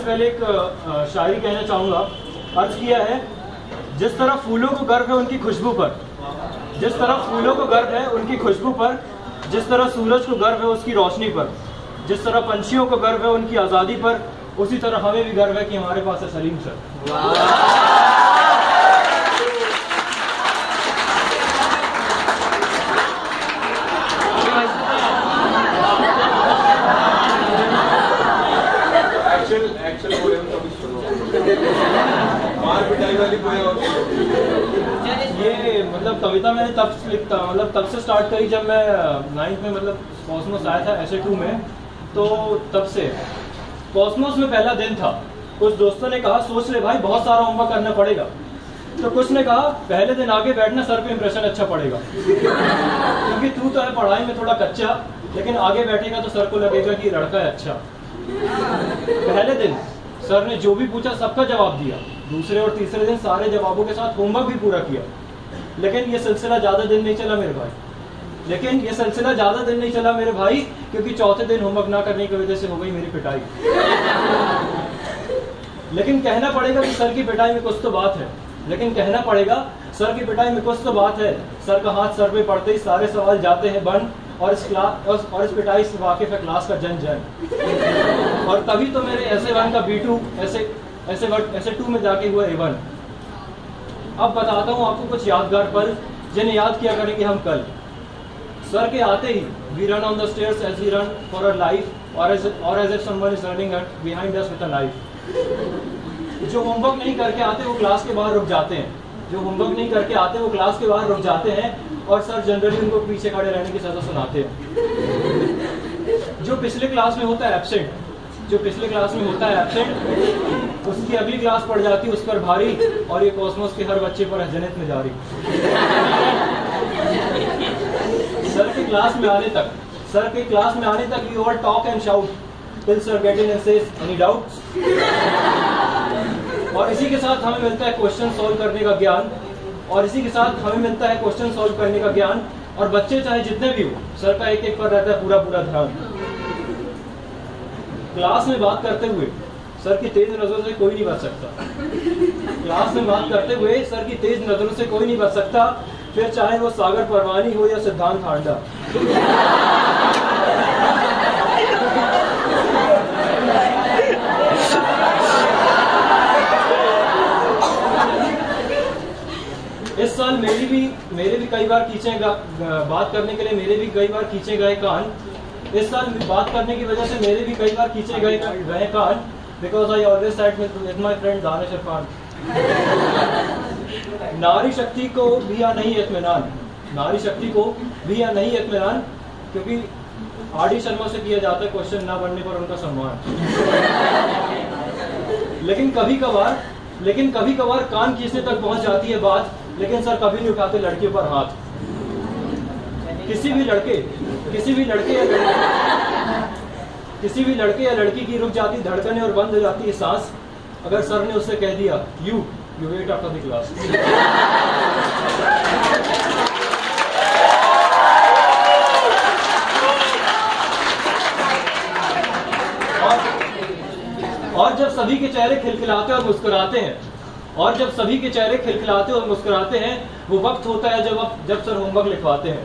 पहले एक शायरी कहना चाहूँगा। अर्ज किया है, जिस तरह फूलों को गर्व है उनकी खुशबू पर, जिस तरह फूलों को गर्व है उनकी खुशबू पर, जिस तरह सूरज को गर्व है उसकी रोशनी पर, जिस तरह पंछियों को गर्व है उनकी आज़ादी पर, उसी तरह हमें भी गर्व है कि हमारे पास है सलीम सर। ये मतलब कविता मैंने तब लिखता, मतलब तब से स्टार्ट करी जब मैं 9th में, मतलब कॉस्मोस आया था SA2 में। तो तब से कॉस्मोस में पहला दिन था। कुछ दोस्तों ने कहा सोच ले भाई बहुत सारा होमवर्क करना पड़ेगा, तो कुछ ने कहा पहले दिन आगे बैठना, सर पे इंप्रेशन अच्छा पड़ेगा क्योंकि तू तो है पढ़ाई में थोड़ा कच्चा, लेकिन आगे बैठेगा तो सर को लगेगा कि लड़का है अच्छा। पहले दिन सर ने जो भी पूछा सबका जवाब दिया। दूसरे और तीसरे दिन सारे जवाबों के साथ होमवर्क भी पूरा किया। लेकिन ये सिलसिला ज्यादा दिन नहीं चला मेरे भाई, क्योंकि चौथे दिन होमवर्क ना करने की वजह से हो गई मेरी पिटाई। लेकिन कहना पड़ेगा कि सर की पिटाई में कुछ तो बात है, सर का हाथ सर पे पड़ते ही सारे सवाल जाते हैं बंद, और इस पिटाई से वाकिफ है क्लास का जन। और तभी तो मेरे SA1 का B2 SA2 में जाके हुआ A1। अब बताता हूँ आपको कुछ यादगार पल जिन्हें याद किया करेंगे हम कल। सर के आते ही we run on the stairs as we run for our life, or as if someone is running behind us with a knife। जो होमवर्क नहीं करके आते वो क्लास के बाहर रुक जाते हैं, और सर जनरली उनको पीछे खड़े रहने की सजा सुनाते हैं। जो पिछले क्लास में होता है एब्सेंट, उसकी अगली क्लास पड़ जाती है उस पर भारी, और ये कॉस्मोस के हर बच्चे पर है जन्नत में जारी। सर के क्लास में आने तक we all talk and shout till sir get in and says any doubts। और इसी के साथ हमें मिलता है क्वेश्चन सॉल्व करने का ज्ञान, और बच्चे चाहे जितने भी हो, सर का एक पर रहता है पूरा ध्यान। क्लास में बात करते हुए सर की तेज नजरों से कोई नहीं बच सकता, फिर चाहे वो सागर परवानी हो या सिद्धांत हांडा। इस साल मेरे भी कई बार खींचे बात करने के लिए मेरे भी कई बार खींचे गए कान। इस साल बात करने की वजह से मेरे भी कई बार खींचे गए कान, because I always sat with my friend Danish Irfan. नारी शक्ति को भी या नहीं इत्मीनान, क्योंकि RD शर्मा से किया जाता है क्वेश्चन ना बनने पर उनका सम्मान। लेकिन कभी कभार कान खींचने तक पहुंच जाती है बात, लेकिन सर कभी नहीं उठाते लड़कियों पर हाथ। किसी भी लड़के या लड़की की रुक जाती धड़कनें और बंद हो जाती है सांस, अगर सर ने उससे कह दिया you wait after the class. और जब सभी के चेहरे खिलखिलाते और मुस्कुराते हैं, वो वक्त होता है जब सर होमवर्क लिखवाते हैं।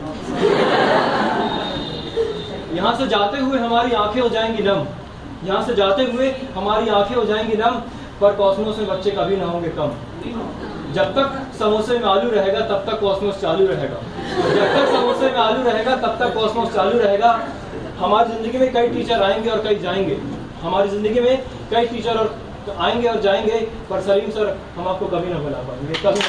यहाँ से जाते हुए हमारी आंखें हो जाएंगी नम, पर कॉस्मोस में बच्चे कभी ना होंगे कम। जब तक समोसे में आलू रहेगा तब तक कॉस्मोस चालू रहेगा। हमारी जिंदगी में कई टीचर आएंगे और कई जाएंगे, पर सलीम सर हम आपको कभी ना भुला पाएंगे, कभी ना।